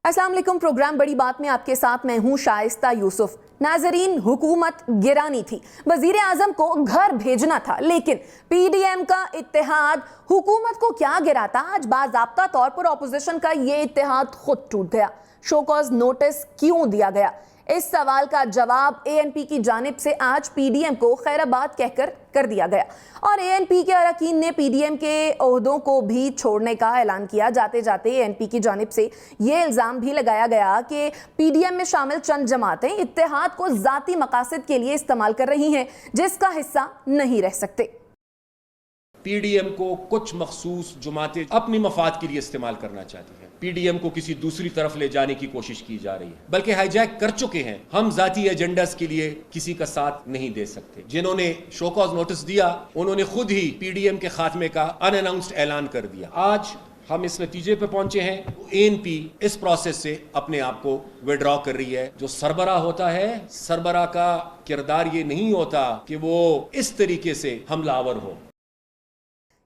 अस्सलाम वालेकुम। प्रोग्राम बड़ी बात में आपके साथ मैं हूं शाइस्ता यूसुफ। नाजरीन, हुकूमत गिरानी थी, वजीर आजम को घर भेजना था, लेकिन पीडीएम का इत्तेहाद हुकूमत को क्या गिराता। आज बाज़ाब्ता तौर पर ऑपोजिशन का ये इत्तेहाद खुद टूट गया। शो कॉज नोटिस क्यों दिया गया, इस सवाल का जवाब एएनपी की जानिब से आज पीडीएम को खैराबाद कहकर कर दिया गया और एएनपी के अरकान ने पीडीएम के ओहदों को भी छोड़ने का ऐलान किया। जाते जाते एएनपी की जानिब से यह इल्ज़ाम भी लगाया गया कि पीडीएम में शामिल चंद जमातें इत्तेहाद को ज़ाती मकासद के लिए इस्तेमाल कर रही हैं, जिसका हिस्सा नहीं रह सकते। पीडीएम को कुछ मखसूस जमातें अपनी मफाद के लिए इस्तेमाल करना चाहती हैं। पीडीएम को किसी दूसरी तरफ ले जाने की कोशिश की जा रही है, बल्कि हाईजैक कर चुके हैं। हम जाती एजेंडास के लिए किसी का साथ नहीं दे सकते। जिन्होंने शो कॉज नोटिस दिया उन्होंने खुद ही पीडीएम के खात्मे का अनअनाउंस्ड ऐलान कर दिया। आज हम इस नतीजे पे पहुंचे हैं, एएनपी इस प्रोसेस से अपने आप को विड्रॉ कर रही है। जो सरबराह होता है, सरबराह का किरदार ये नहीं होता कि वो इस तरीके से हमलावर हो।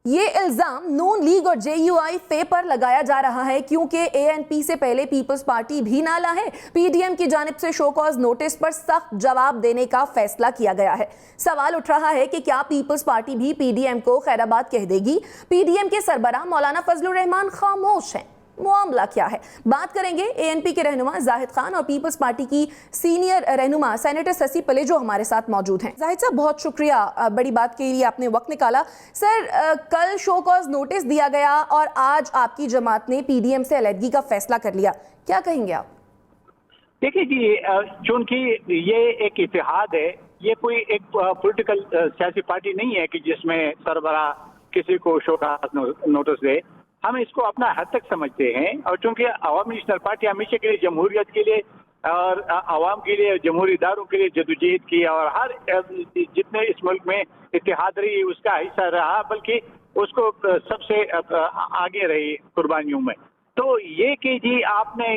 ये इल्जाम नून लीग और जेयूआई पे पर लगाया जा रहा है, क्योंकि एएनपी से पहले पीपल्स पार्टी भी नाला है। पीडीएम की जानिब से शो कॉज नोटिस पर सख्त जवाब देने का फैसला किया गया है। सवाल उठ रहा है कि क्या पीपल्स पार्टी भी पीडीएम को खैराबाद कह देगी। पीडीएम के सरबराह मौलाना फजलुर रहमान खामोश हैं। मामला क्या है, बात करेंगे एएनपी के रहनुमा जाहिद खान और पीपल्स पार्टी की सीनियर रहनुमा सेनेटर शशि पले जो हमारे साथ मौजूद हैं। जाहिद साहब, बहुत शुक्रिया, बड़ी बात के लिए आपने वक्त निकाला। सर, कल शो कॉज नोटिस दिया गया और आज आपकी जमात ने पीडीएम से अलहदगी का फैसला कर लिया, क्या कहेंगे आप? देखिए जी, चूंकि ये एक इतिहाद है, ये कोई एक पॉलिटिकल सियासी पार्टी नहीं है कि जिसमें सरबराह किसी को शो कॉज नोटिस दे। हम इसको अपना हद तक समझते हैं और चूंकि अवामी नेशनल पार्टी हमेशा के लिए जमहूरियत के लिए और आवाम के लिए, जमहूरी इदारों के लिए जदोजहद की और हर जितने इस मुल्क में इत्तेहाद रही उसका हिस्सा रहा, बल्कि उसको सबसे आगे रही कुर्बानियों में। तो ये कि जी आपने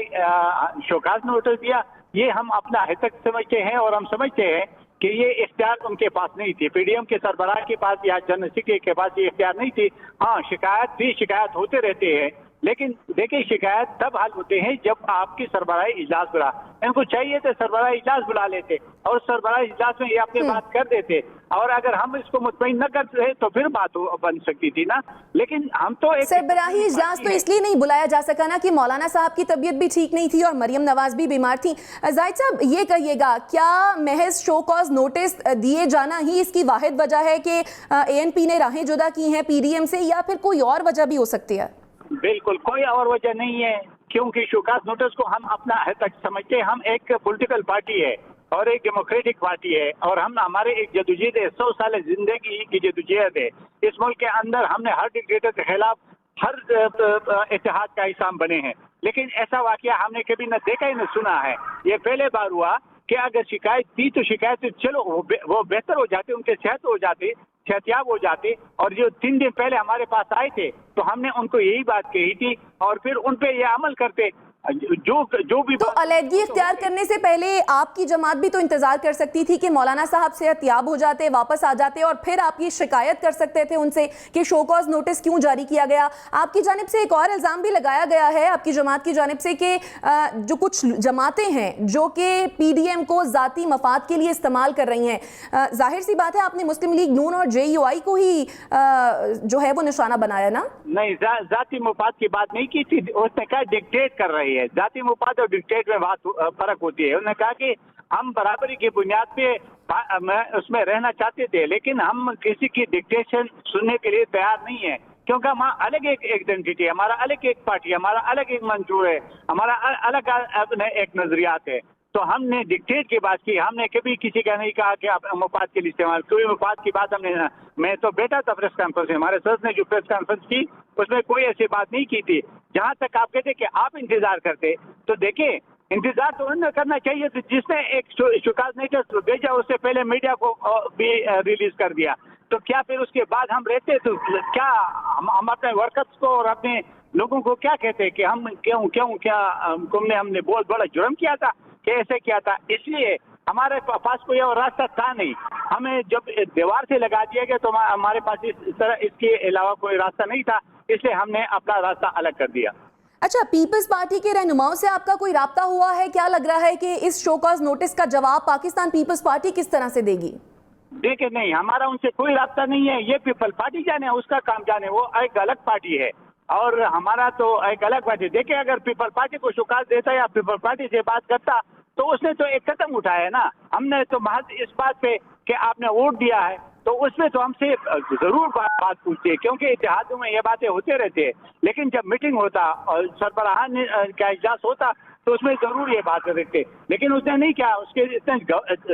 शोकाज नोटिस दिया, ये हम अपना हद तक समझते हैं और हम समझते हैं कि ये इख्तियार उनके पास नहीं थी, पीडीएम के सरबराह के पास या जनरल सेक्रेटरी के पास ये इख्तियार नहीं थी। हाँ, शिकायत होते रहते हैं, लेकिन देखिए शिकायत तब हल होते हैं जब आपकी सरबराही इजलास बुला। इनको चाहिए तो सरबराही इजलास बुला लेते और सरबराही इजलास में ये अपनी बात कर देते, और अगर हम इसको मुतमईन न करते तो फिर बात बन सकती थी ना। लेकिन हम तो एक सरबराही इजलास तो इसलिए नहीं बुलाया जा सका ना कि मौलाना साहब की तबीयत भी ठीक नहीं थी और मरियम नवाज भी बीमार थी। जाहिद साहब, ये कहिएगा, क्या महज शो कॉज नोटिस दिए जाना ही इसकी वाहिद वजह है कि एएनपी ने राहें जुदा की हैं पीडीएम से, या फिर कोई और वजह भी हो सकती है? बिल्कुल कोई और वजह नहीं है, क्योंकि शोकाज नोटिस को हम अपना हद तक समझते हैं। हम एक पॉलिटिकल पार्टी है और एक डेमोक्रेटिक पार्टी है और हम हमारे एक जदोजहद है, 100 साल जिंदगी की जदोजहद है। इस मुल्क के अंदर हमने हर डिक्टेटर के खिलाफ हर इत्तेहाद का हिस्सा बने हैं, लेकिन ऐसा वाकया हमने कभी न देखा ही न सुना है। ये पहले बार हुआ कि अगर शिकायत थी तो शिकायत चलो वो बेहतर हो जाती, उनके सेहतयाब हो जाते, और जो 3 दिन पहले हमारे पास आए थे तो हमने उनको यही बात कही थी और फिर उन पे ये अमल करते। जो भी तो अलहदगी इख्तियार करने से पहले आपकी जमात भी तो इंतजार कर सकती थी कि मौलाना साहब सेहतयाब हो जाते, वापस आ जाते और फिर आप ये शिकायत कर सकते थे उनसे कि शो कॉज नोटिस क्यों जारी किया गया। आपकी जानिब से एक और इल्ज़ाम भी लगाया गया है आपकी जमात की जानिब से कि जो कुछ जमातें हैं जो कि पीडीएम को ज़ाती मफाद के लिए इस्तेमाल कर रही हैं। जाहिर सी बात है, आपने मुस्लिम लीग नून और जेयूआई को ही जो है वो निशाना बनाया ना? नहीं, ज़ाती मफाद की बात नहीं की थी, उसने कहा डिक्टेट कर रही है। जाति मुफाद और डिक्टेट में बात फर्क होती है। उन्होंने कहा कि हम बराबरी की बुनियाद पे उसमें रहना चाहते थे, लेकिन हम किसी की डिक्टेशन सुनने के लिए तैयार नहीं है, क्योंकि हमारा अलग एक आइडेंटिटी है, हमारा अलग एक पार्टी है, हमारा अलग एक मंशूर है, हमारा अलग एक नजरियात है। तो हमने डिक्टेट की बात की, हमने कभी किसी का नहीं कहा कि आप मुफाद के लिए इस्तेमाल, कोई मुफाद की बात हमने, मैं तो बैठा था प्रेस कॉन्फ्रेंस में, हमारे सर ने जो प्रेस कॉन्फ्रेंस की उसमें कोई ऐसी बात नहीं की थी। जहां तक आप कहते कि आप इंतजार करते, तो देखिए इंतजार तो उन्हें करना चाहिए तो जिसने एक शोकाज नोटिस भेजा उससे पहले मीडिया को भी रिलीज कर दिया, तो क्या फिर उसके बाद हम रहते तो क्या हम अपने वर्कर्स को और अपने लोगों को क्या कहते कि हम हमने बहुत बड़ा जुर्म किया था, कैसे किया था। इसलिए हमारे पास कोई और रास्ता था नहीं, हमें जब दीवार से लगा दिया गया तो हमारे पास इस तरह इसके अलावा कोई रास्ता नहीं था, इसलिए हमने अपना रास्ता अलग कर दिया। अच्छा, पीपल्स पार्टी के रहनुमाओं से आपका कोई राब्ता हुआ है? क्या लग रहा है कि इस शो कॉज नोटिस का जवाब पाकिस्तान पीपल्स पार्टी किस तरह से देगी? देखिए, नहीं, हमारा उनसे कोई राब्ता नहीं है। ये पीपल पार्टी जाने, उसका काम जाने, वो एक अलग पार्टी है और हमारा तो एक अलग पार्टी। देखिए, अगर पीपल पार्टी को शिकायत देता या पीपल पार्टी से बात करता तो उसने तो एक कदम उठाया है ना। हमने तो महज इस बात पे कि आपने वोट दिया है तो उसमें तो हमसे जरूर बात पूछती है, क्योंकि इत्तेहादों में ये बातें होते रहते हैं। लेकिन जब मीटिंग होता और सरबराहान का इजलास होता तो उसमें जरूर ये बात रखते, लेकिन उसने नहीं किया, उसके इतने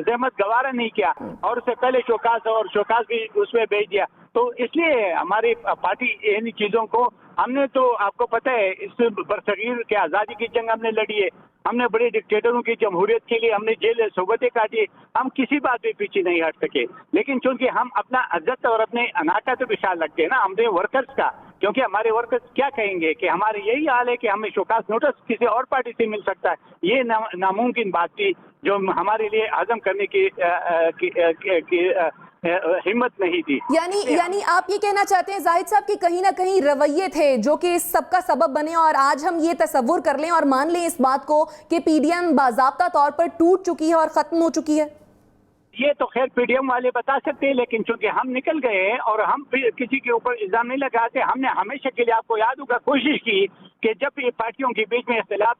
जहमत गवारा नहीं किया और उससे पहले शोकाज भी उसमें भेज दिया। तो इसलिए हमारी पार्टी इन चीजों को, हमने तो आपको पता है इस बरसगीर के आज़ादी की जंग हमने लड़ी है, हमने बड़े डिक्टेटरों की जमहूरियत के लिए हमने जेल सोबतें काटी, हम किसी बात पे पीछे नहीं हट सके। लेकिन चूंकि हम अपना इज्जत और अपने अना का तो विशाल रखते हैं ना, हमने वर्कर्स का, क्योंकि हमारे वर्कर्स क्या कहेंगे कि हमारे यही हाल है कि हमें शोकास नोटिस किसी और पार्टी से मिल सकता है। ये नामुमकिन बात थी जो हमारे लिए हजम करने की हिम्मत नहीं थी। यानी आप ये कहना चाहते हैं जाहिद साहब कि कहीं ना कहीं रवैये थे जो कि इस सब का सबब बने, और आज हम ये तसव्वुर कर लें और मान लें इस बात को कि पीडीएम बाज़ाब्ता तौर पर टूट चुकी है और खत्म हो चुकी है? ये तो खैर पीडीएम वाले बता सकते हैं, लेकिन चूंकि हम निकल गए हैं और हम किसी के ऊपर इल्जाम नहीं लगाते। हमने हमेशा के लिए, आपको याद होगा, कोशिश की कि जब ये पार्टियों के बीच में इख्तिलाफ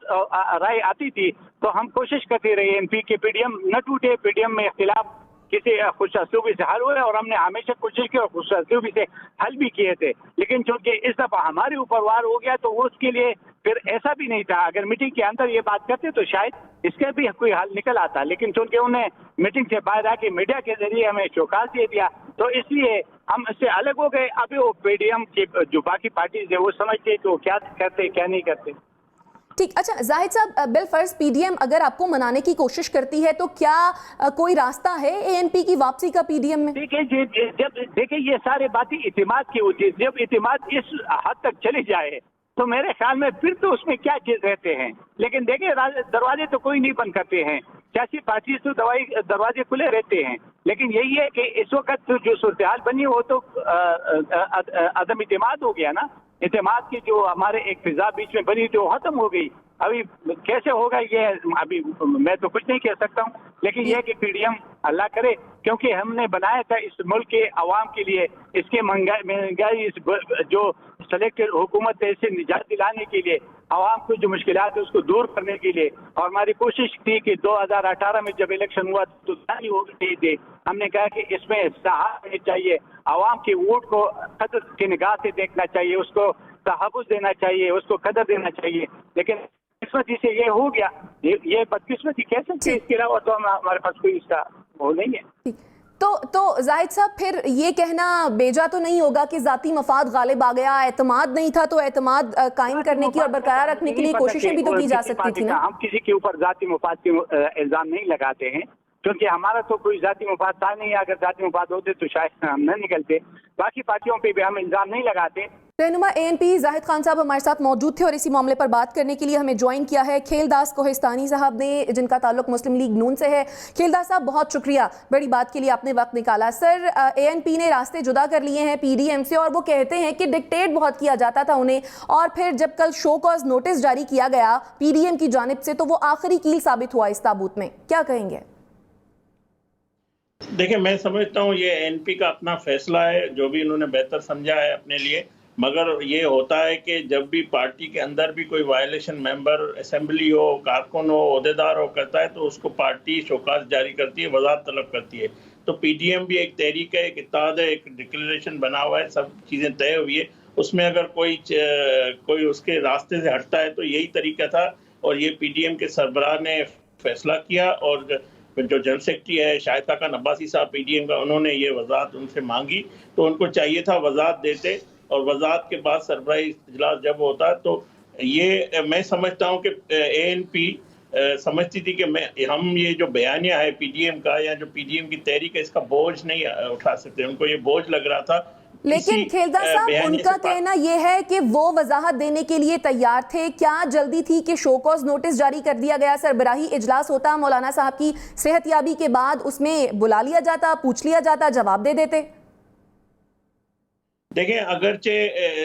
राय आती थी तो हम कोशिश करते रहे एमपी के पीडीएम न टूटे, पीडीएम में इख्तिलाफ किसी खुशअस्लूबी से हल हुए और हमने हमेशा कोशिश की और खुशअस्लूबी से हल भी किए थे। लेकिन चूंकि इस दफा हमारे ऊपर वार हो गया तो उसके लिए फिर ऐसा भी नहीं था, अगर मीटिंग के अंदर ये बात करते तो शायद इसके भी कोई हल निकल आता। लेकिन चूंकि उन्हें मीटिंग से बाहर आके मीडिया के जरिए हमें शोकास दे दिया तो इसलिए हम इससे अलग हो गए। अभी वो पीडीएम की जो बाकी पार्टीज है वो समझते कि वो क्या करते क्या नहीं करते। ठीक, अच्छा जाहिद साहब, बिलफर्ज पीडीएम अगर आपको मनाने की कोशिश करती है तो क्या कोई रास्ता है एएनपी की वापसी का पीडीएम में? देखिए ये सारे बातें इतिमाद की होती है। जब इतिमाद इस हद तक चली जाए तो मेरे ख्याल में फिर तो उसमें क्या चीज रहते हैं। लेकिन देखिए, दरवाजे तो कोई नहीं बंद करते हैं, सियासी पार्टी तो दरवाजे खुले रहते हैं। लेकिन यही है कि इस वक्त जो सूरत हाल बनी वो तो अदम इतिमाद हो गया ना। इतिमाद की जो हमारे एक फिजा बीच में बनी थी वो खत्म हो गई। अभी कैसे होगा ये अभी मैं तो कुछ नहीं कह सकता हूँ, लेकिन यह कि पीडीएम अल्लाह करे, क्योंकि हमने बनाया था इस मुल्क के अवाम के लिए, इसके महंगाई जो सेलेक्टेड हुकूमत है इससे निजात दिलाने के लिए, अवाम को जो मुश्किलात है उसको दूर करने के लिए। और हमारी कोशिश थी कि 2018 में जब इलेक्शन हुआ तो जारी हो गई थी, हमने कहा कि इसमें साहब होनी चाहिए, अवाम के वोट को कदर की निगाह से देखना चाहिए, उसको तहफ़्फ़ुज़ देना चाहिए, उसको कदर देना चाहिए। लेकिन किस्मती से ये हो गया, ये बदकिस्मती कह सकते हैं, इसके अलावा तो हमारे पास कोई इसका वो नहीं है। तो जाहिद साहब, फिर ये कहना बेजा तो नहीं होगा कि जाती मफाद गालिब आ गया, एतमाद नहीं था तो एतमाद कायम करने की और बरकरार रखने के लिए कोशिशें भी तो की जा सकती थी ना? हम किसी के ऊपर जाती मफाद के इल्जाम नहीं लगाते हैं, क्योंकि हमारा तो कोई जाती मफाद था नहीं। अगर जाती मफाद होते तो शायद हम न निकलते। बाकी पार्टियों पे भी हम इल्जाम नहीं लगाते। रहनुमा एएनपी जाहिद खान साहब हमारे साथ मौजूद थे और इसी मामले पर बात करने के लिए हमें ज्वाइन किया है खेलदास कोहिस्तानी साहब ने, जिनका ताल्लुक मुस्लिम लीग नून से है। खेलदास साहब, बहुत शुक्रिया, बड़ी बात के लिए आपने वक्त निकाला। सर, एएनपी ने रास्ते जुदा कर लिए हैं पीडीएम से और वो कहते हैं कि डिक्टेट बहुत किया जाता था उन्हें, और फिर जब कल शो कॉज नोटिस जारी किया गया पीडीएम की जानिब से तो वो आखिरी कील साबित हुआ इस ताबूत में। क्या कहेंगे? देखिए, मैं समझता हूँ ये एनपी का अपना फैसला है, जो भी इन्होंने बेहतर समझा है अपने लिए। मगर ये होता है कि जब भी पार्टी के अंदर भी कोई वायलेशन मेंबर असेंबली हो, कारकुन हो, ओहदेदार हो करता है तो उसको पार्टी शोकास जारी करती है, वजाहत तलब करती है। तो पीडीएम भी एक तहरीक है, एक इत्तेहाद है, एक डिक्लेरेशन बना हुआ है, सब चीज़ें तय हुई है। उसमें अगर कोई उसके रास्ते से हटता है तो यही तरीका था, और ये पीडीएम के सरबराह ने फैसला किया। और जो जनरल सेक्रेटरी है शाहिद खाकान अब्बासी साहब पीडीएम का, उन्होंने ये वजाहत उनसे मांगी तो उनको चाहिए था वजाहत देते, और वजाहत के बाद सरबराही इजलास जब होता तो ये मैं समझता हूँ कि एएनपी समझती थी कि हम ये जो बयानिया है पीडीएम का या जो पीडीएम की तहरीक है इसका बोझ नहीं उठा सकते, उनको ये बोझ लग रहा था। लेकिन खेलदास साहब, उनका कहना यह है कि वो वजाहत देने के लिए तैयार थे। क्या जल्दी थी कि शोकॉज नोटिस जारी कर दिया गया, सरबराही इजलास होता मौलाना साहब की सेहतयाबी के बाद, उसमें बुला लिया जाता, पूछ लिया जाता, जवाब दे देते? देखें, अगरचे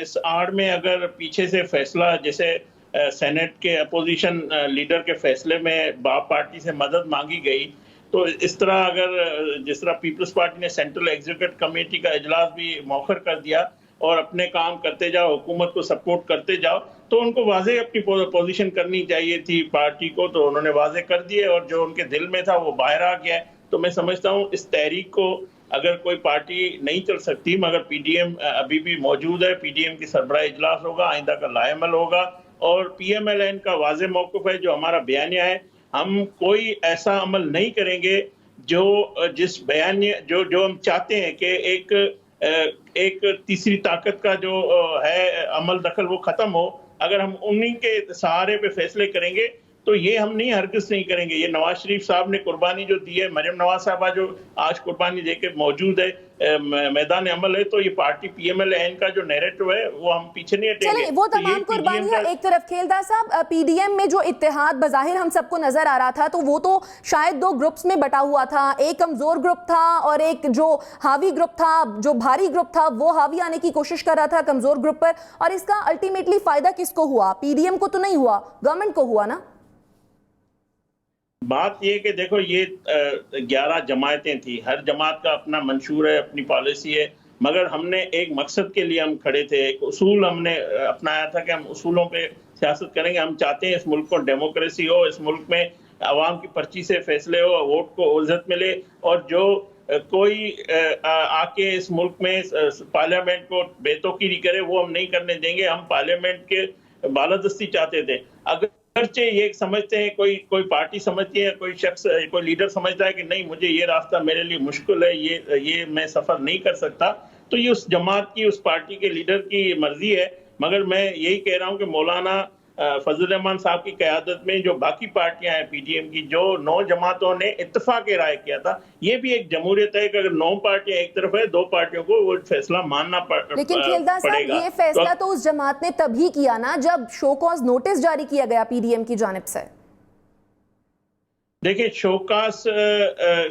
इस आड़ में अगर पीछे से फैसला जैसे सेनेट के अपोजिशन लीडर के फैसले में बाप पार्टी से मदद मांगी गई, तो इस तरह अगर जिस तरह पीपल्स पार्टी ने सेंट्रल एग्जीक्यूटिव कमेटी का इजलास भी मौखर कर दिया और अपने काम करते जाओ, हुकूमत को सपोर्ट करते जाओ, तो उनको वाजे अपनी पोजीशन करनी चाहिए थी पार्टी को, तो उन्होंने वाजे कर दिए और जो उनके दिल में था वो बाहर आ गया। तो मैं समझता हूँ इस तहरीक को अगर कोई पार्टी नहीं चल सकती, मगर पीडीएम अभी भी मौजूद है, पीडीएम की सरबराह इजलास होगा, आइंदा का लाएमल होगा और पीएमएलएन का वाजे मौक़िफ़ है, जो हमारा बयानिया है, हम कोई ऐसा अमल नहीं करेंगे जो जिस बयानिया जो हम चाहते हैं कि एक तीसरी ताकत का जो है अमल दखल वो खत्म हो। अगर हम उन्हीं के सहारे पे फैसले करेंगे तो ये हम नहीं, हरगिज़ नहीं करेंगे। ये नवाज शरीफ साहब ने कुर्बानी जो दी है, मरियम नवाज साहबा जो आज कुर्बानी देके मौजूद है मैदान अमल है, तो ये पार्टी पीएमएलएन का जो नैरेटिव है वो हम पीछे नहीं हटेंगे। चलिए, वो तमाम कुर्बानियां एक तरफ, खेलदार साहब पीडीएम में जो इत्तेहाद बज़ाहिर हम सबको नजर आ रहा था, तो वो तो शायद दो ग्रुप्स में बटा हुआ था। एक कमजोर ग्रुप था और एक जो हावी ग्रुप था, जो भारी ग्रुप था, वो हावी आने की कोशिश कर रहा था कमजोर ग्रुप पर। और इसका अल्टीमेटली फायदा किसको हुआ? पीडीएम को तो नहीं हुआ, गवर्नमेंट को हुआ ना। बात ये कि देखो, ये 11 जमायतें थी, हर जमात का अपना मंशूर है, अपनी पॉलिसी है, मगर हमने एक मकसद के लिए हम खड़े थे, एक उसूल हमने अपनाया था कि हम उसूलों पे सियासत करेंगे। हम चाहते हैं इस मुल्क को डेमोक्रेसी हो, इस मुल्क में आवाम की पर्ची से फैसले हो, वोट को इज्जत मिले, और जो कोई आके इस मुल्क में पार्लियामेंट को बेतौकीरी करे वो हम नहीं करने देंगे। हम पार्लियामेंट के बालादस्ती चाहते थे। अगर ये समझते हैं, कोई पार्टी समझती है, कोई शख्स, कोई लीडर समझता है कि नहीं, मुझे ये रास्ता मेरे लिए मुश्किल है, ये मैं सफर नहीं कर सकता, तो ये उस जमात की, उस पार्टी के लीडर की मर्जी है। मगर मैं यही कह रहा हूँ कि मौलाना फजल रहमान साहब की क़यादत में जो बाकी पार्टियां हैं पीडीएम की, जो 9 जमातों ने इत्तेफाक राय किया था, ये भी एक जमहूरियत है कि अगर 9 पार्टियां एक तरफ है, 2 पार्टियों को वो फैसला मानना पड़ेगा। लेकिन खेलदार साहब, ये फैसला तो उस जमात ने तभी किया ना जब शो कॉज नोटिस जारी किया गया पीडीएम की जानिब से। देखिए, शोकास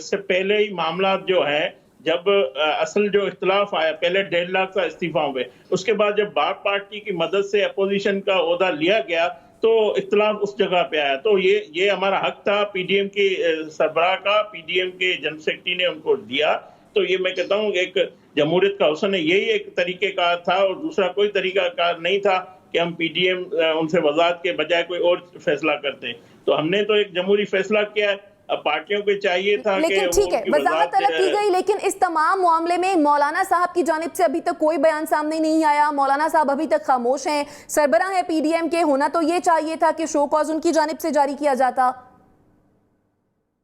से पहले ही मामला जो है, जब असल जो इख्तिलाफ आया, पहले 1.5 लाख का इस्तीफाओं पे, उसके बाद जब बाप पार्टी की मदद से अपोजिशन का ओहदा लिया गया तो इख्तिलाफ उस जगह पे आया। तो ये हमारा हक था पीडीएम के सरबराह का, पीडीएम के जनरल सेक्रेटरी ने उनको दिया। तो ये मैं कहता हूँ एक जमहूरियत का हुस्न है, यही एक तरीक़ेकार था और दूसरा कोई तरीक़ाकार नहीं था कि हम पीडीएम उनसे वजाहत के बजाय कोई और फैसला करते। तो हमने तो एक जमहूरी फैसला किया है। अब पार्टियों को चाहिए था, लेकिन ठीक है, वजाहत अलग की गई, लेकिन इस तमाम मामले में मौलाना साहब की जानिब से अभी तक कोई बयान सामने नहीं आया। मौलाना साहब अभी तक खामोश हैं, सरबराह है पीडीएम के, होना तो ये चाहिए था कि शो कॉज उनकी जानिब से जारी किया जाता।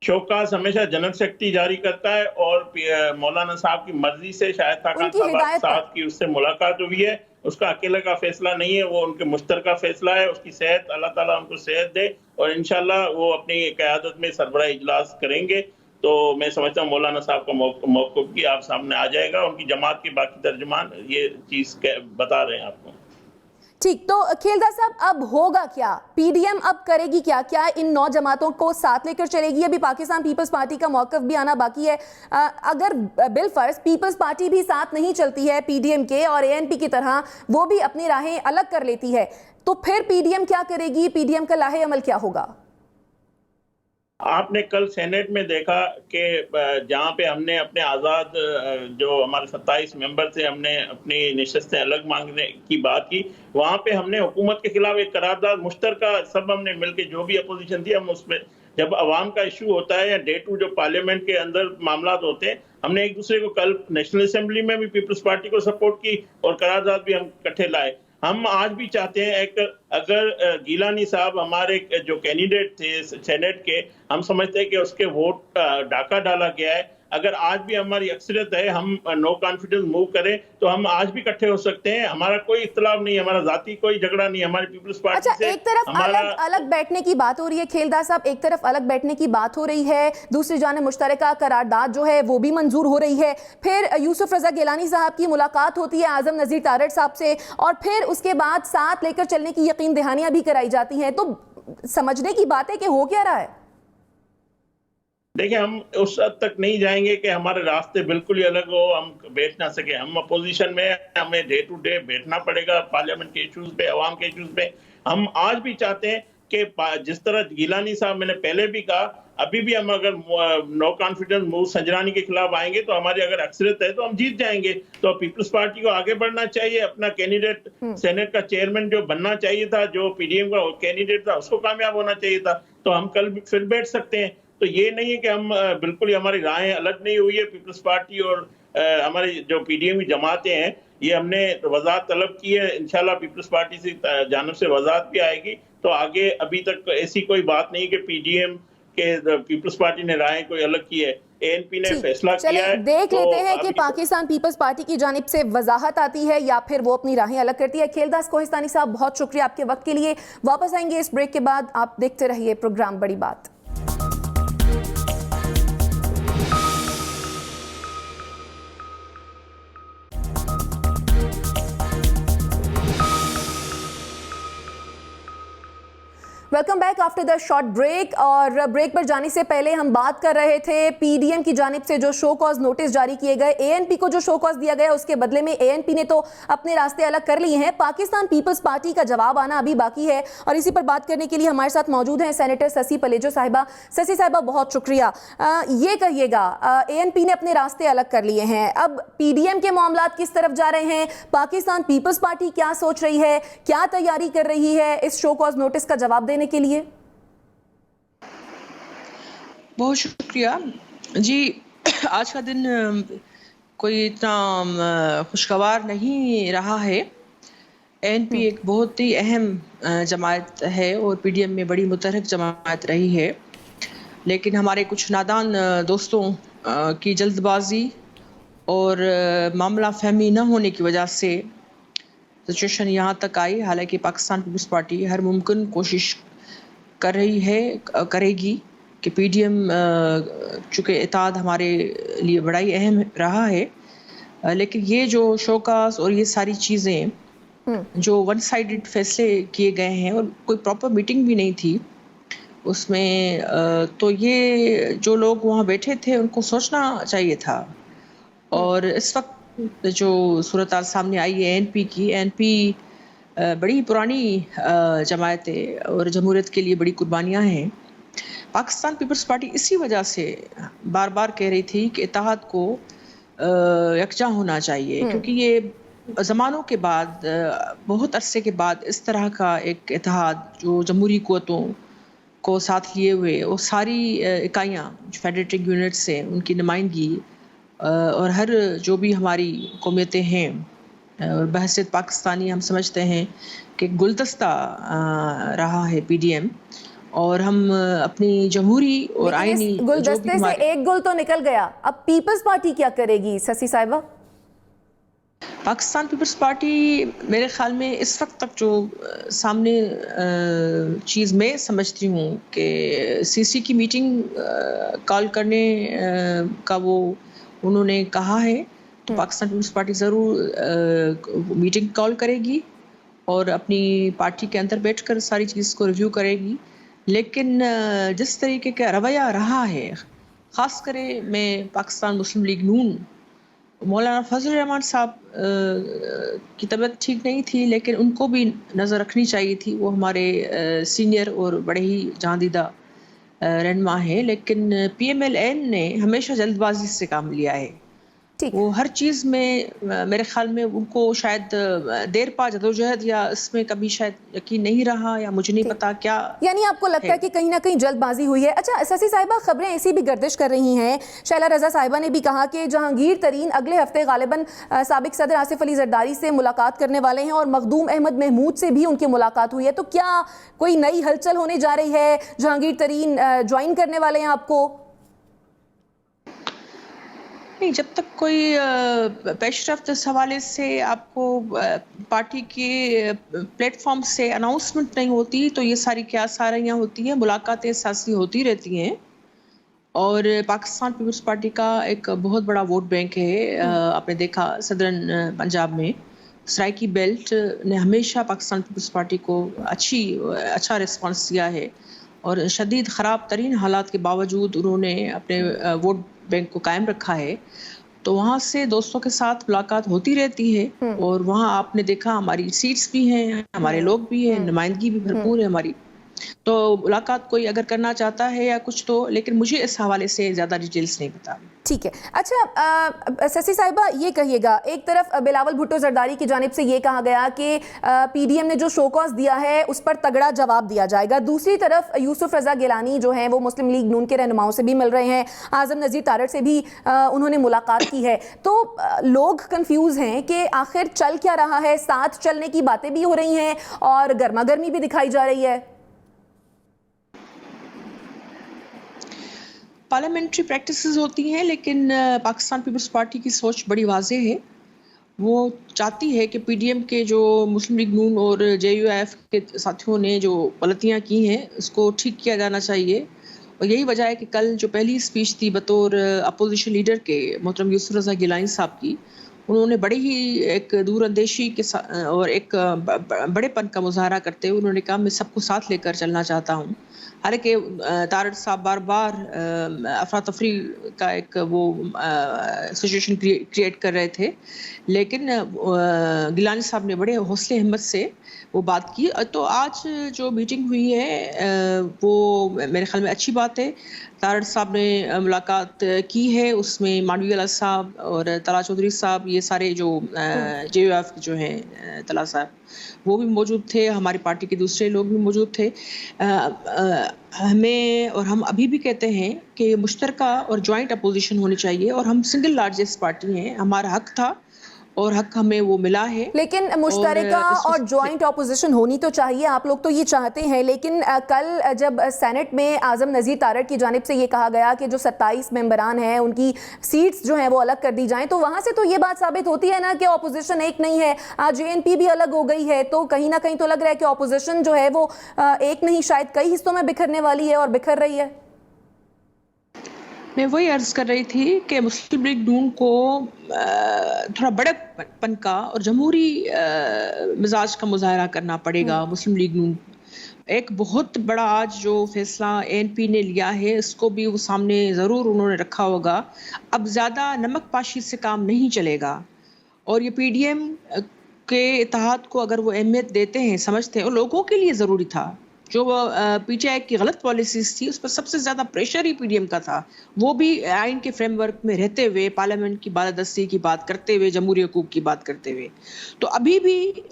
शोकास हमेशा जनरल सेक्रेटरी जारी करता है और मौलाना साहब की मर्जी से शायद खान साहब की उससे मुलाकात हुई है। उसका अकेले का फैसला नहीं है, वो उनके मुश्तरका फैसला है। उसकी सेहत, अल्लाह ताला उनको सेहत दे और इंशाल्लाह वो अपनी क़यादत में सरबराह इजलास करेंगे। तो मैं समझता हूँ मौलाना साहब का मौक़िफ़ भी आप सामने आ जाएगा। उनकी जमात के बाकी तर्जुमान ये चीज़ बता रहे हैं आपको। ठीक, तो खेलदार साहब, अब होगा क्या? पीडीएम अब करेगी क्या? क्या इन 9 जमातों को साथ लेकर चलेगी? अभी पाकिस्तान पीपल्स पार्टी का मौक़िफ़ भी आना बाकी है। अगर बिलफर्ज पीपल्स पार्टी भी साथ नहीं चलती है पीडीएम के और एएनपी की तरह वो भी अपनी राहें अलग कर लेती है, तो फिर पीडीएम क्या करेगी? पीडीएम का लाहे अमल क्या होगा? आपने कल सेनेट में देखा कि जहाँ पे हमने अपने आज़ाद जो हमारे 27 मेंबर थे, हमने अपनी नशस्तें अलग मांगने की बात की, वहाँ पे हमने हुकूमत के खिलाफ एक करारदाद मुश्तरका सब हमने मिलके, जो भी अपोजिशन थी, हम उसमें जब अवाम का इशू होता है या डे टू जो पार्लियामेंट के अंदर मामला होते हैं, हमने एक दूसरे को कल नेशनल असेंबली में भी पीपल्स पार्टी को सपोर्ट की और करारदाद भी हम इकट्ठे लाए। हम आज भी चाहते हैं अगर गिलानी साहब हमारे जो कैंडिडेट थे सेनेट के, हम समझते हैं कि उसके वोट डाका डाला गया है। अगर आज भी हमारी अक्सरियत है, हम नो कॉन्फिडेंस मूव करें तो हम आज भी इकट्ठे हो सकते हैं। हमारा कोई इख्तिलाफ नहीं, हमारा जाती कोई झगड़ा नहीं, हमारी पीपल्स पार्टी से। एक तरफ अलग बैठने की बात हो रही है खेलदार साहब, एक तरफ अलग बैठने की बात हो रही है, दूसरी जानिब मुश्तरका करारदाद जो है वो भी मंजूर हो रही है। फिर यूसुफ रजा गिलानी साहब की मुलाकात होती है आजम नज़ीर तारड़ साहब से और फिर उसके बाद साथ लेकर चलने की यकीन दहानियां भी कराई जाती हैं। तो समझने की बात है कि हो क्या रहा है? देखिए, हम उस हद तक नहीं जाएंगे कि हमारे रास्ते बिल्कुल ही अलग हो, हम बैठ ना सके। हम अपोजिशन में, हमें डे टू डे बैठना पड़ेगा पार्लियामेंट के इश्यूज पे, अवाम के इश्यूज पे। हम आज भी चाहते हैं कि जिस तरह गिलानी साहब, मैंने पहले भी कहा, अभी भी हम अगर नो कॉन्फिडेंस मूव संजरानी के खिलाफ आएंगे तो हमारी अगर अक्सरियत है तो हम जीत जाएंगे। तो पीपल्स पार्टी को आगे बढ़ना चाहिए, अपना कैंडिडेट सेनेट का चेयरमैन जो बनना चाहिए था, जो पीडीएम का कैंडिडेट था, उसको कामयाब होना चाहिए था। तो हम कल फिर बैठ सकते हैं। तो ये नहीं है कि हम बिल्कुल ही हमारी राहें अलग नहीं हुई है। पीपल्स पार्टी और हमारी जो पीडीएम की जमातें हैं, ये हमने वजाहत तलब की है। इंशाल्लाह पीपल्स पार्टी से जानिब से वजाहत भी आएगी। तो आगे अभी तक ऐसी कोई बात नहीं कि पीडीएम के पीपल्स पार्टी ने राहें कोई अलग की है। एएनपी ने फैसला किया है। देख लेते हैं कि पाकिस्तान पीपल्स पार्टी की जानिब से वजाहत आती है या फिर वो अपनी राहें अलग करती है। खेलदास कोहिस्तानी साहब, बहुत शुक्रिया आपके वक्त के लिए। वापस आएंगे इस ब्रेक के बाद। आप देखते रहिए प्रोग्राम बड़ी बात। Welcome back after the short break. और ब्रेक पर जाने से पहले हम बात कर रहे थे पीडीएम की जानिब से जो शो कॉज नोटिस जारी किए गए, एएनपी को जो शो कॉज दिया गया, उसके बदले में एएनपी ने तो अपने रास्ते अलग कर लिए हैं। पाकिस्तान पीपल्स पार्टी का जवाब आना अभी बाकी है और इसी पर बात करने के लिए हमारे साथ मौजूद हैं सेनेटर शशि पलेजो साहिबा। शशि साहिबा, बहुत शुक्रिया। ये कहिएगा, एएनपी ने अपने रास्ते अलग कर लिए हैं, अब पीडीएम के मामला किस तरफ जा रहे हैं? पाकिस्तान पीपल्स पार्टी क्या सोच रही है, क्या तैयारी कर रही है इस शो कॉज नोटिस का जवाब देने के लिए? बहुत शुक्रिया जी। आज का दिन कोई इतना खुशगवार नहीं रहा है। एएनपी एक बहुत ही अहम जमात है और पीडीएम में बड़ी मुतहरक जमात रही है, लेकिन हमारे कुछ नादान दोस्तों की जल्दबाजी और मामला फहमी न होने की वजह से सिचुएशन यहाँ तक आई। हालांकि पाकिस्तान पीपल्स पार्टी हर मुमकिन कोशिश कर रही है, करेगी कि पीडीएम चूँकि इताद हमारे लिए बड़ा ही अहम रहा है, लेकिन ये जो शोकास और ये सारी चीज़ें जो वन साइडेड फैसले किए गए हैं और कोई प्रॉपर मीटिंग भी नहीं थी उसमें, तो ये जो लोग वहाँ बैठे थे उनको सोचना चाहिए था। और इस वक्त जो सूरत हाल सामने आई है एएनपी बड़ी पुरानी जमात है और जमहूरियत के लिए बड़ी कुर्बानियाँ हैं। पाकिस्तान पीपल्स पार्टी इसी वजह से बार बार कह रही थी कि इत्तेहाद को यकजा होना चाहिए, क्योंकि ये ज़मानों के बाद, बहुत अरसे के बाद इस तरह का एक इत्तेहाद जो जमहूरी क़ुव्वतों को साथ लिए हुए और सारी इकाइयाँ फेडरेटिंग यूनिट्स हैं उनकी नुमाइंदगी और हर जो भी हमारी कौमियतें हैं और बहसियत पाकिस्तानी हम समझते हैं कि गुलदस्ता रहा है पीडीएम, और हम अपनी जमहूरी और आईनी गुलदस्ते से एक गुल तो निकल गया। अब पीपल्स पार्टी क्या करेगी शशि साहिबा? पाकिस्तान पीपल्स पार्टी मेरे ख्याल में इस वक्त तक जो सामने चीज़ मैं समझती हूँ कि सीसी की मीटिंग कॉल करने का वो उन्होंने कहा है, तो पाकिस्तान पीपल्स पार्टी ज़रूर मीटिंग कॉल करेगी और अपनी पार्टी के अंदर बैठकर सारी चीज़ को रिव्यू करेगी। लेकिन जिस तरीके का रवैया रहा है, ख़ास करे मैं पाकिस्तान मुस्लिम लीग नून, मौलाना फजल रहमान साहब की तबीयत ठीक नहीं थी, लेकिन उनको भी नज़र रखनी चाहिए थी। वो हमारे सीनियर और बड़े ही जांदीदा रहनुमा हैं, लेकिन पीएमएल-एन ने हमेशा जल्दबाजी से काम लिया है। वो हर चीज़ में मेरे ख्याल में उनको शायद देर पा जदोजहद या इसमें कभी शायद यकीन नहीं रहा, या मुझे नहीं पता क्या, यानी आपको लगता है कि कहीं ना कहीं जल्दबाजी हुई है। अच्छा शशि साहिबा, खबरें ऐसी भी गर्दिश कर रही हैं, शैला रजा साहिबा ने भी कहा कि जहांगीर तरीन अगले हफ्ते गालिबन साबिक सदर आसिफ अली जरदारी से मुलाकात करने वाले हैं और मखदूम अहमद महमूद से भी उनकी मुलाकात हुई है। तो क्या कोई नई हलचल होने जा रही है? जहांगीर तरीन ज्वाइन करने वाले हैं आपको? नहीं, जब तक कोई पेशरफ्त इस हवाले से आपको पार्टी के प्लेटफॉर्म से अनाउंसमेंट नहीं होती, तो ये सारी क्या सारियाँ होती हैं, मुलाकातें सियासी होती रहती हैं। और पाकिस्तान पीपल्स पार्टी का एक बहुत बड़ा वोट बैंक है। आपने देखा सदरन पंजाब में सराइकी बेल्ट ने हमेशा पाकिस्तान पीपल्स पार्टी को अच्छा रिस्पांस दिया है और शदीद ख़राब तरीन हालात के बावजूद उन्होंने अपने वोट बैंक को कायम रखा है। तो वहाँ से दोस्तों के साथ मुलाकात होती रहती है और वहाँ आपने देखा हमारी सीट्स भी हैं, हमारे लोग भी हैं, नुमाइंदगी भी भरपूर है हमारी। तो मुलाकात कोई अगर करना चाहता है या कुछ तो, लेकिन मुझे इस हवाले से ज़्यादा डिटेल्स नहीं पता। ठीक है। अच्छा शशि साहिबा, ये कहिएगा, एक तरफ बिलावल भुट्टो जरदारी की जानिब से ये कहा गया कि पीडीएम ने जो शो कॉज दिया है उस पर तगड़ा जवाब दिया जाएगा, दूसरी तरफ यूसुफ रजा गिलानी जो हैं वो मुस्लिम लीग नून के रहनुमाओं से भी मिल रहे हैं, आजम नज़ीर तारड़ से भी उन्होंने मुलाकात की है। तो लोग कंफ्यूज हैं कि आखिर चल क्या रहा है, साथ चलने की बातें भी हो रही हैं और गर्मा गर्मी भी दिखाई जा रही है। पार्लियामेंट्री प्रैक्टिसेस होती हैं, लेकिन पाकिस्तान पीपल्स पार्टी की सोच बड़ी वाज़ेह है। वो चाहती है कि पीडीएम के जो मुस्लिम लीग नून और जेयूएफ के साथियों ने जो गलतियां की हैं उसको ठीक किया जाना चाहिए। और यही वजह है कि कल जो पहली स्पीच थी बतौर अपोजिशन लीडर के मोहतरम यूसुफ रजा गिलानी साहब की, उन्होंने बड़ी ही एक दूरअंदेशी के और एक बड़ेपन का मुजाहरा करते हुए उन्होंने कहा मैं सबको साथ लेकर चलना चाहता हूँ। हालांकि तारड़ साहब बार बार अफरा तफरी का एक वो सिचुएशन क्रिएट कर रहे थे, लेकिन गिलानी साहब ने बड़े हौसले हिम्मत से वो बात की। तो आज जो मीटिंग हुई है वो मेरे ख्याल में अच्छी बात है। तारड़ साहब ने मुलाकात की है, उसमें मानवी अला साहब और तला चौधरी साहब, ये सारे जो जेयूएफ जो हैं तला साहब वो भी मौजूद थे, हमारी पार्टी के दूसरे लोग भी मौजूद थे। हमें और हम अभी भी कहते हैं कि मुश्तरका और जॉइंट अपोजिशन होनी चाहिए और हम सिंगल लार्जेस्ट पार्टी हैं, हमारा हक था और हक हमें वो मिला है। लेकिन मुश्तरका और जॉइंट ऑपोजिशन होनी तो चाहिए, आप लोग तो ये चाहते हैं, लेकिन कल जब सेनेट में आजम नज़ीर तारड़ की जानिब से ये कहा गया कि जो 27 मेंबरान हैं उनकी सीट्स जो हैं वो अलग कर दी जाएं, तो वहाँ से तो ये बात साबित होती है ना कि ऑपोजिशन एक नहीं है। आज जेएनपी भी अलग हो गई है, तो कहीं ना कहीं तो लग रहा है कि ऑपोजिशन जो है वो एक नहीं शायद कई हिस्सों में बिखरने वाली है और बिखर रही है। मैं वही अर्ज कर रही थी कि मुस्लिम लीग नून को थोड़ा बड़ेपन का और जमहूरी मिजाज का मुजाहरा करना पड़ेगा। मुस्लिम लीग नून एक बहुत बड़ा आज जो फैसला एएनपी ने लिया है इसको भी वो सामने ज़रूर उन्होंने रखा होगा। अब ज़्यादा नमक पाशी से काम नहीं चलेगा और ये पीडीएम के इत्तेहाद को अगर वो अहमियत देते हैं, समझते हैं, और लोगों के लिए ज़रूरी था। जो पीटीआई की गलत पॉलिसीज थी उस पर सबसे ज़्यादा प्रेशर ही पीडीएम का था, वो भी आइन के फ्रेमवर्क में रहते हुए, पार्लियामेंट की बालादस्ती की बात करते हुए, जमहूरी हकूक़ की बात करते हुए। तो अभी भी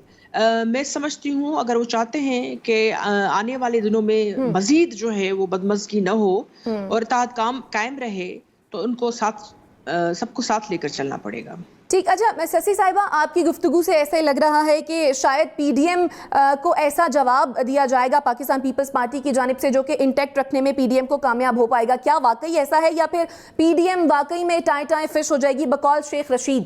मैं समझती हूँ अगर वो चाहते हैं कि आने वाले दिनों में मजीद जो है वो बदमज़गी न हो और इत्तेहाद कायम रहे, तो उनको सबको साथ लेकर चलना पड़ेगा। ठीक। अच्छा शशि साहिबा, आपकी गुफ्तगू से ऐसे लग रहा है कि शायद पीडीएम को ऐसा जवाब दिया जाएगा पाकिस्तान पीपल्स पार्टी की जानिब से जो कि इंटैक्ट रखने में पीडीएम को कामयाब हो पाएगा। क्या वाकई ऐसा है या फिर पीडीएम वाकई में टाई फिश हो जाएगी बकौल शेख रशीद?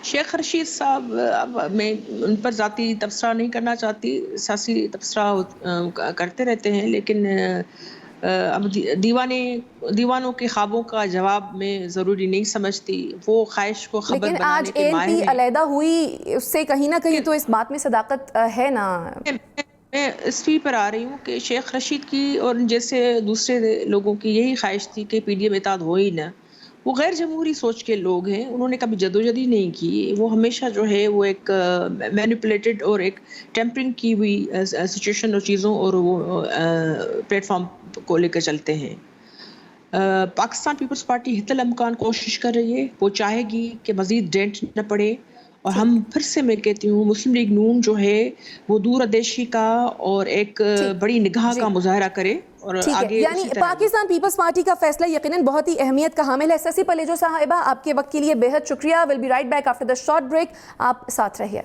शेख रशीद साहब, अब मैं उन पर ज़ाती तबसरा नहीं करना चाहती, सियासी तबसरा करते रहते हैं, लेकिन अब दीवानों के ख्वाबों का जवाब मैं ज़रूरी नहीं समझती। वो ख्वाहिश को खबर लेकिन बनाने आज के माहिर हैं। एएनपी अलहदा हुई, उससे कहीं ना कहीं तो इस बात में सदाकत है ना। मैं इस फी पर आ रही हूँ कि शेख रशीद की और जैसे दूसरे लोगों की यही ख्वाहिश थी कि पीडीएम इत्तेहाद हो ही ना। वो गैर जमहूरी सोच के लोग हैं, उन्होंने कभी जदोजहदी नहीं की। वो हमेशा जो है वो एक मैनिपुलेटेड और एक टेम्परिंग की हुई सिचुएशन और चीज़ों और वो प्लेटफॉर्म को लेकर चलते हैं। पाकिस्तान पीपल्स पार्टी हितल अमकान कोशिश कर रही है, वो चाहेगी कि मज़ीद डेंट न पड़े। और हम फिर से मैं कहती हूँ मुस्लिम लीग नून जो है वो दूरअंदेशी का और एक बड़ी निगाह का मुजाहरा करे और आगे। यानी पाकिस्तान पीपल्स पार्टी का फैसला यकीनन बहुत ही अहमियत का हामिल है। शशि पलेजो साहिबा, आपके वक्त के लिए बेहद शुक्रिया। Will be right back after the short break, आप साथ रहिए।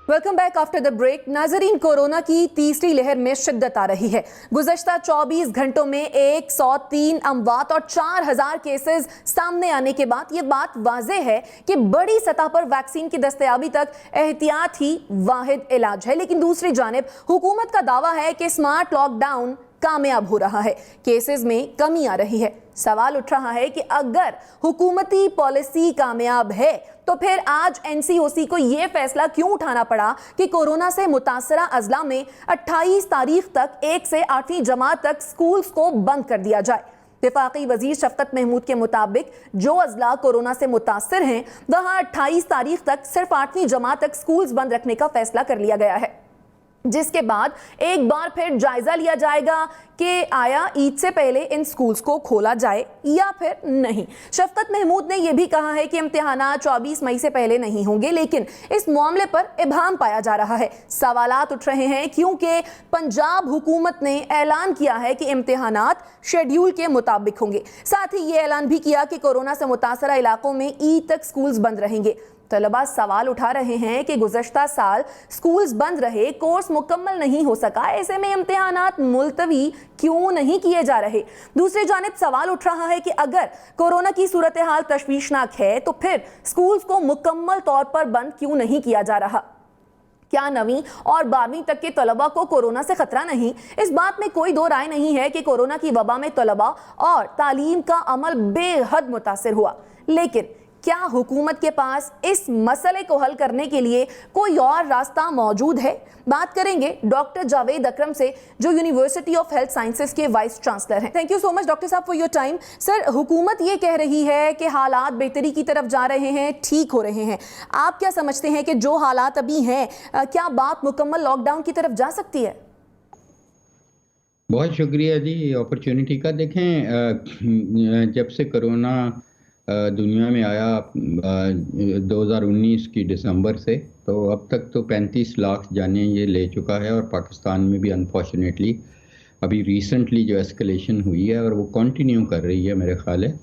Welcome back after the break. नाजरीन, कोरोना की तीसरी लहर में शिद्दत आ रही है। गुज़श्ता 24 घंटों में 103 अमवात और 4000 केसेस सामने आने के बाद ये बात वाज़ेह है कि बड़ी सतह पर वैक्सीन की दस्तयाबी तक एहतियात ही वाहिद इलाज है। लेकिन दूसरी जानिब हुकूमत का दावा है कि स्मार्ट लॉकडाउन कामयाब हो रहा है, केसेस में कमी आ रही है। सवाल उठ रहा है कि अगर हुकूमती पॉलिसी कामयाब है तो फिर आज एनसीओसी को यह फैसला क्यों उठाना पड़ा कि कोरोना से मुतासरा अजला में 28 तारीख तक 1 से 8वीं जमात तक स्कूल्स को बंद कर दिया जाए। वफाकी वजीर शफकत महमूद के मुताबिक जो अजला कोरोना से मुतासर हैं वहां 28 तारीख तक सिर्फ 8वीं जमात तक स्कूल्स बंद रखने का फैसला कर लिया गया है, जिसके बाद एक बार फिर जायजा लिया जाएगा कि आया ईद से पहले इन स्कूल्स को खोला जाए या फिर नहीं। शफकत महमूद ने यह भी कहा है कि इम्तिहानात 24 मई से पहले नहीं होंगे, लेकिन इस मामले पर इबाहम पाया जा रहा है। सवालात उठ रहे हैं क्योंकि पंजाब हुकूमत ने ऐलान किया है कि इम्तिहानात शेड्यूल के मुताबिक होंगे। साथ ही ये ऐलान भी किया कि कोरोना से मुतासरा इलाकों में ईद तक स्कूल्स बंद रहेंगे। तलबा सवाल उठा रहे हैं कि गुज़श्ता साल स्कूल्स बंद रहे, कोर्स मुकम्मल नहीं हो सका, ऐसे में इम्तिहानात मुलतवी क्यों नहीं किए जा रहे। दूसरी जानिब सवाल उठ रहा है कि अगर कोरोना की सूरत हाल तशवीशनाक है तो फिर स्कूल्स को मुकम्मल तौर पर बंद क्यों नहीं किया जा रहा। क्या 9वीं और 12वीं तक के तलबा को कोरोना से खतरा नहीं? इस बात में कोई दो राय नहीं है कि कोरोना की वबा में तलबा और तालीम का अमल बेहद मुतासिर हुआ, लेकिन क्या हुकूमत के पास इस मसले को हल करने के लिए कोई और रास्ता मौजूद है? बात करेंगे डॉक्टर जावेद अकरम से, जो यूनिवर्सिटी ऑफ हेल्थ साइंसेज के वाइस चांसलर हैं। Thank you so much doctor साहब फॉर योर टाइम। सर, हुकूमत ये कह रही है कि हालात बेहतरी की तरफ जा रहे हैं, ठीक हो रहे हैं। आप क्या समझते हैं कि जो हालात अभी हैं, क्या बात मुकम्मल लॉकडाउन की तरफ जा सकती है? बहुत शुक्रिया जी अपॉर्चुनिटी का। देखें, जब से कोरोना दुनिया में आया 2019 की दिसंबर से, तो अब तक तो 35 लाख जानें ये ले चुका है, और पाकिस्तान में भी अनफॉर्चुनेटली अभी रिसेंटली जो एस्केलेशन हुई है और वो कंटिन्यू कर रही है, मेरे ख्याल है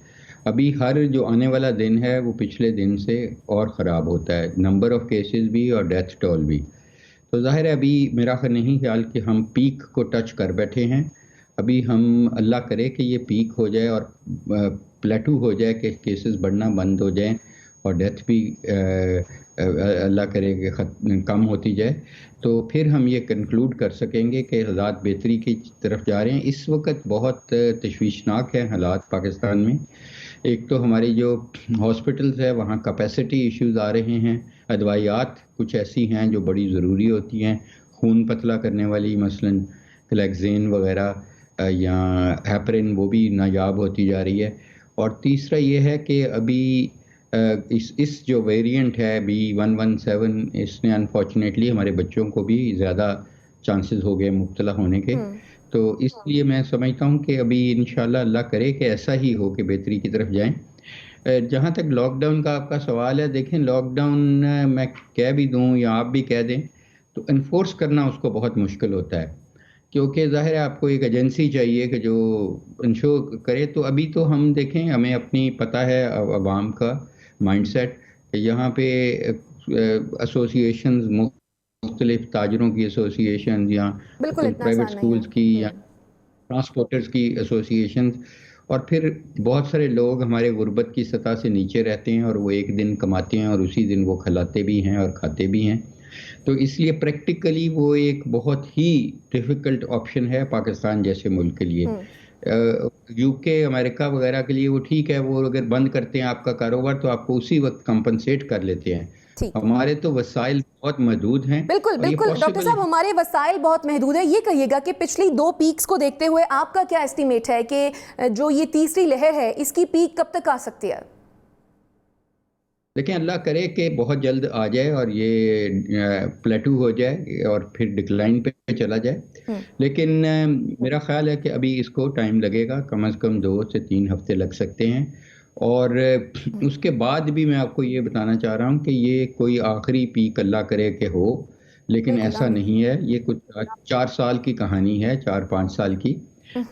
अभी हर जो आने वाला दिन है वो पिछले दिन से और ख़राब होता है, नंबर ऑफ़ केसेस भी और डेथ टोल भी। तो ज़ाहिर है अभी मेरा नहीं ख्याल कि हम पीक को टच कर बैठे हैं। अभी हम अल्लाह करे कि ये पीक हो जाए और प्लेटू हो जाए, कि केसेस बढ़ना बंद हो जाएं और डेथ भी अल्लाह करे कि कम होती जाए, तो फिर हम ये कंक्लूड कर सकेंगे कि हालात बेहतरी की तरफ जा रहे हैं। इस वक्त बहुत तशवीशनाक है हालात पाकिस्तान में। एक तो हमारी जो हॉस्पिटल्स है वहाँ कैपेसिटी इश्यूज़ आ रहे हैं, अदवायात कुछ ऐसी हैं जो बड़ी ज़रूरी होती हैं, खून पतला करने वाली, मसलन क्लेक्सेन वगैरह या हेपरिन, वो भी नायाब होती जा रही है। और तीसरा ये है कि अभी इस जो वेरिएंट है B117, इसने अनफॉर्चुनेटली हमारे बच्चों को भी ज़्यादा चांसेस हो गए मुब्तला होने के। तो इसलिए मैं समझता हूँ कि अभी इंशाल्लाह अल्लाह करे कि ऐसा ही हो कि बेहतरी की तरफ जाएं। जहाँ तक लॉकडाउन का आपका सवाल है, देखें लॉकडाउन मैं कह भी दूँ या आप भी कह दें तो इन्फोर्स करना उसको बहुत मुश्किल होता है, क्योंकि ज़ाहिर है आपको एक एजेंसी चाहिए कि जो इंश्योर करे। तो अभी तो हम देखें, हमें अपनी पता है अवाम का माइंडसेट, यहाँ पे एसोसिएशंस, मुख्तलिफ ताजरों की एसोसिएशन या प्राइवेट स्कूल्स की या ट्रांसपोर्टर्स की एसोसिएशंस, और फिर बहुत सारे लोग हमारे गुर्बत की सतह से नीचे रहते हैं और वो एक दिन कमाते हैं और उसी दिन वो खिलाते भी हैं और खाते भी हैं। तो इसलिए प्रैक्टिकली वो एक बहुत ही डिफ़िकल्ट ऑप्शन है पाकिस्तान जैसे मुल्क के लिए। यूके, अमेरिका वगैरह के लिए वो ठीक है, वो अगर बंद करते हैं आपका कारोबार तो आपको उसी वक्त कंपनसेट कर लेते हैं। हमारे तो वसाइल बहुत महदूद हैं। बिल्कुल बिल्कुल डॉक्टर साहब, हमारे वसाइल बहुत महदूद है। ये कहिएगा कि पिछली 2 पीक्स को देखते हुए आपका क्या एस्टीमेट है कि जो ये तीसरी लहर है इसकी पीक कब तक आ सकती है? लेकिन अल्लाह करे कि बहुत जल्द आ जाए और ये प्लेटू हो जाए और फिर डिक्लाइन पे चला जाए। लेकिन मेरा ख्याल है कि अभी इसको टाइम लगेगा, कम से कम 2 से 3 हफ्ते लग सकते हैं। और उसके बाद भी मैं आपको ये बताना चाह रहा हूँ कि ये कोई आखिरी पीक अल्लाह करे कि हो, लेकिन ऐसा नहीं है। ये कुछ 4 साल की कहानी है, 4-5 साल की,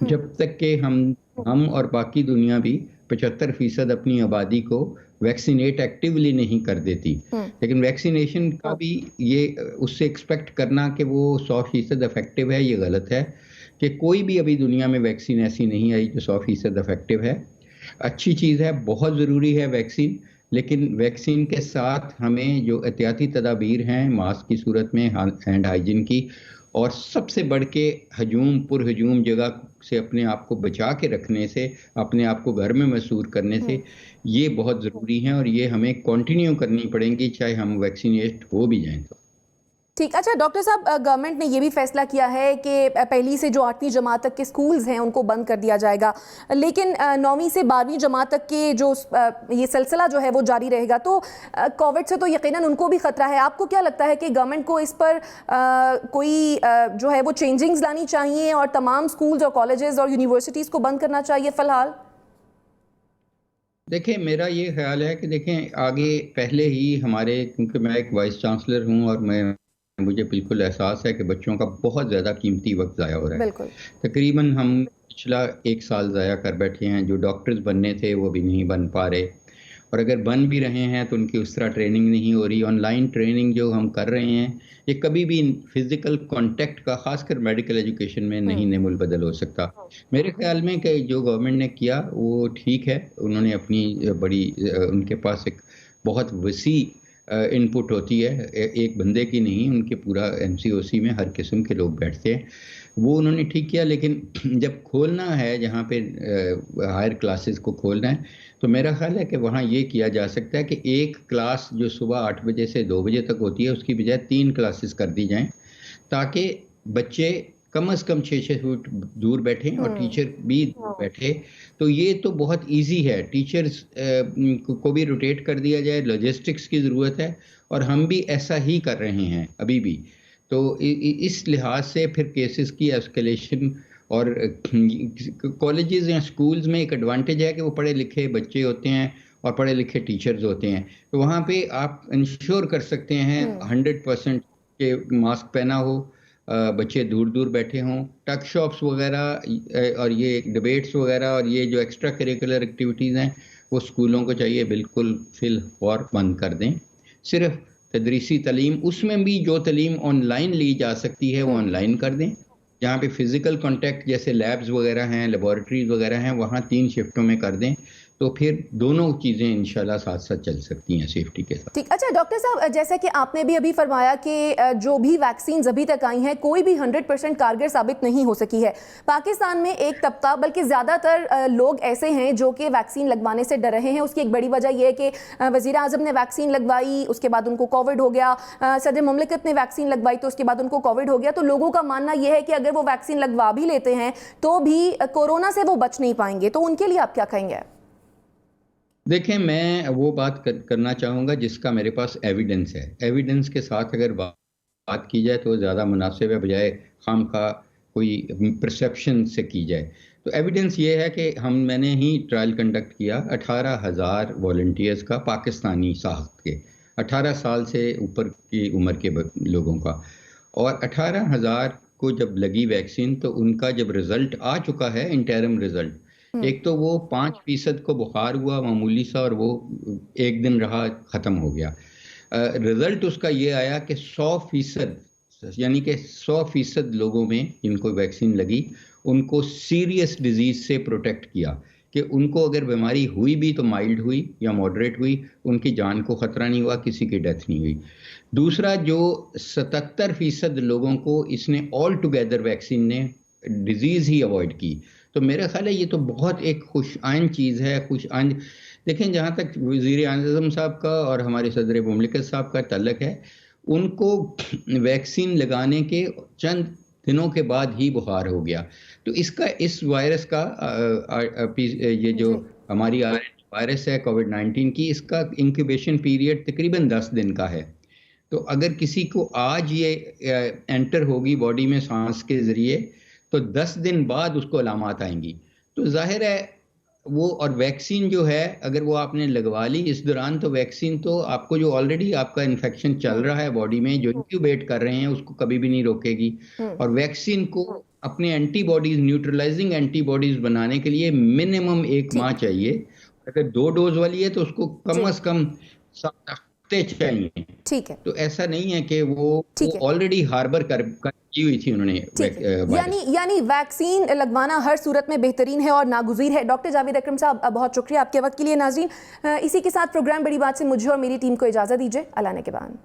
जब तक कि हम और बाकी दुनिया भी 75% अपनी आबादी को वैक्सीनेट एक्टिवली नहीं कर देती। लेकिन वैक्सीनेशन का भी ये उससे एक्सपेक्ट करना कि वो 100% इफेक्टिव है, ये गलत है। कि कोई भी अभी दुनिया में वैक्सीन ऐसी नहीं आई जो 100% इफेक्टिव है। अच्छी चीज़ है, बहुत ज़रूरी है वैक्सीन, लेकिन वैक्सीन के साथ हमें जो एहतियाती तदाबीर हैं मास्क की सूरत में, हैंड हाइजीन की, और सबसे बढ़ के पुरहजूम जगह से अपने आप को बचा के रखने से, अपने आप को घर में महसूस करने से, ये बहुत ज़रूरी है और ये हमें कंटिन्यू करनी पड़ेंगी चाहे हम वैक्सीनेट हो भी जाएं तो। ठीक। अच्छा डॉक्टर साहब, गवर्नमेंट ने ये भी फैसला किया है कि पहली से जो 8वीं जमात तक के स्कूल्स हैं उनको बंद कर दिया जाएगा, लेकिन 9वीं से 12वीं जमात तक के जो ये सिलसिला जो है वो जारी रहेगा। तो कोविड से तो यकीनन उनको भी खतरा है। आपको क्या लगता है कि गवर्नमेंट को इस पर कोई जो है वो चेंजिंग्स लानी चाहिए और तमाम स्कूल्स और कॉलेजेस और यूनिवर्सिटीज़ को बंद करना चाहिए फ़िलहाल? देखिए, मेरा ये ख्याल है कि देखें आगे पहले ही हमारे, क्योंकि मैं एक वाइस चांसलर हूँ और मुझे बिल्कुल एहसास है कि बच्चों का बहुत ज़्यादा कीमती वक्त ज़ाया हो रहा है। बिल्कुल। तकरीबन हम पिछला 1 साल ज़ाया कर बैठे हैं। जो डॉक्टर्स बनने थे वो भी नहीं बन पा रहे, और अगर बन भी रहे हैं तो उनकी उस तरह ट्रेनिंग नहीं हो रही। ऑनलाइन ट्रेनिंग जो हम कर रहे हैं ये कभी भी फिज़िकल कांटेक्ट का, खासकर मेडिकल एजुकेशन में, नहीं नेमुल बदल हो सकता। मेरे ख्याल में कि जो गवर्नमेंट ने किया वो ठीक है। उन्होंने अपनी उनके पास एक बहुत वसी इनपुट होती है, एक बंदे की नहीं, उनके पूरा MCOC में हर किस्म के लोग बैठते हैं, वो उन्होंने ठीक किया। लेकिन जब खोलना है, जहाँ पे हायर क्लासेस को खोलना है, तो मेरा ख्याल है कि वहाँ ये किया जा सकता है कि एक क्लास जो सुबह 8 बजे से 2 बजे तक होती है उसकी बजाय 3 क्लासेस कर दी जाएं, ताकि बच्चे कम से कम 6-6 फुट दूर बैठें और टीचर भी दूर बैठे। तो ये तो बहुत इजी है। टीचर्स को भी रोटेट कर दिया जाए, लॉजिस्टिक्स की ज़रूरत है और हम भी ऐसा ही कर रहे हैं अभी भी। तो इस लिहाज से फिर केसेस की एस्केलेशन, और कॉलेजेस या स्कूल्स में एक एडवांटेज है कि वो पढ़े लिखे बच्चे होते हैं और पढ़े लिखे टीचर्स होते हैं, तो वहाँ पे आप इंश्योर कर सकते हैं 100% के मास्क पहना हो, बच्चे दूर दूर बैठे हों। टक शॉप्स वगैरह और ये डिबेट्स वगैरह और ये जो एक्स्ट्रा करिकुलर एक्टिविटीज़ हैं वो स्कूलों को चाहिए बिल्कुल फिल और बंद कर दें। सिर्फ तदरीसी तालीम, उसमें भी जो तालीम ऑनलाइन ली जा सकती है वो ऑनलाइन कर दें। जहाँ पे फिज़िकल कांटेक्ट जैसे लैब्स वगैरह हैं, लेबॉरेटरीज वगैरह हैं, वहाँ 3 शिफ्टों में कर दें, तो फिर दोनों चीज़ें इंशाल्लाह साथ साथ चल सकती हैं सेफ्टी के साथ। ठीक। अच्छा डॉक्टर साहब, जैसा कि आपने भी अभी फरमाया कि जो भी वैक्सीन अभी तक आई हैं कोई भी 100% कारगर साबित नहीं हो सकी है। पाकिस्तान में एक तबका, बल्कि ज़्यादातर लोग ऐसे हैं जो कि वैक्सीन लगवाने से डर रहे हैं। उसकी एक बड़ी वजह यह है कि वज़ीर आज़म ने वैक्सीन लगवाई, उसके बाद उनको कोविड हो गया, सदर मुमलिकत ने वैक्सीन लगवाई तो उसके बाद उनको कोविड हो गया। तो लोगों का मानना यह है कि अगर वो वैक्सीन लगवा भी लेते हैं तो भी कोरोना से वो बच नहीं पाएंगे। तो उनके लिए आप क्या कहेंगे? देखें, मैं वो बात करना चाहूँगा जिसका मेरे पास एविडेंस है। एविडेंस के साथ अगर बात की जाए तो ज़्यादा मुनासिब है, बजाय खामखा कोई परसेप्शन से की जाए। तो एविडेंस ये है कि मैंने ही ट्रायल कंडक्ट किया 18,000 वॉलंटियर्स का, पाकिस्तानी साहब के, 18 साल से ऊपर की उम्र के लोगों का, और 18,000 को जब लगी वैक्सीन तो उनका जब रिज़ल्ट आ चुका है, इंटरिम रिज़ल्ट, एक तो वो 5% को बुखार हुआ मामूली सा और वो एक दिन रहा, ख़त्म हो गया। रिज़ल्ट उसका ये आया कि 100%, यानी कि 100% लोगों में जिनको वैक्सीन लगी उनको सीरियस डिजीज़ से प्रोटेक्ट किया, कि उनको अगर बीमारी हुई भी तो माइल्ड हुई या मॉडरेट हुई, उनकी जान को ख़तरा नहीं हुआ, किसी की डेथ नहीं हुई। दूसरा, जो 77% लोगों को इसने ऑल टुगेदर वैक्सीन ने डिजीज़ ही अवॉइड की। तो मेरा ख्याल है ये तो बहुत एक खुश आइन चीज़ है, खुश आइन। देखें, जहाँ तक वज़ीर आज़म साहब का और हमारे सदर मुमलिकत साहब का ताल्लुक है, उनको वैक्सीन लगाने के चंद दिनों के बाद ही बुखार हो गया। तो इस वायरस का ये जो हमारी वायरस है कोविड-19 की, इसका इंक्यूबेशन पीरियड तकरीबन 10 दिन का है। तो अगर किसी को आज ये एंटर होगी बॉडी में सांस के ज़रिए तो 10 दिन बाद उसको अलामात आएंगी। तो जाहिर है वो, और वैक्सीन जो है अगर वो आपने लगवा ली इस दौरान, तो वैक्सीन तो आपको जो ऑलरेडी आपका इन्फेक्शन चल रहा है बॉडी में, जो इंक्यूबेट कर रहे हैं, उसको कभी भी नहीं रोकेगी। और वैक्सीन को अपने एंटीबॉडीज, न्यूट्रलाइजिंग एंटीबॉडीज बनाने के लिए मिनिमम 1 माह चाहिए। अगर 2 डोज वाली है तो उसको कम से कम चाहिए। ठीक है, तो ऐसा नहीं है कि वो ठीक है। ऑलरेडी हार्बर कर की हुई थी उन्होंने ठीक है। वायरस। यानी वैक्सीन लगवाना हर सूरत में बेहतरीन है और नागुज़ीर है। डॉक्टर जावेद अकरम साहब, बहुत शुक्रिया आपके वक्त के लिए। नाज़रीन, इसी के साथ प्रोग्राम बड़ी बात से मुझे और मेरी टीम को इजाज़त दीजिए। अल्लाह ने के बाद।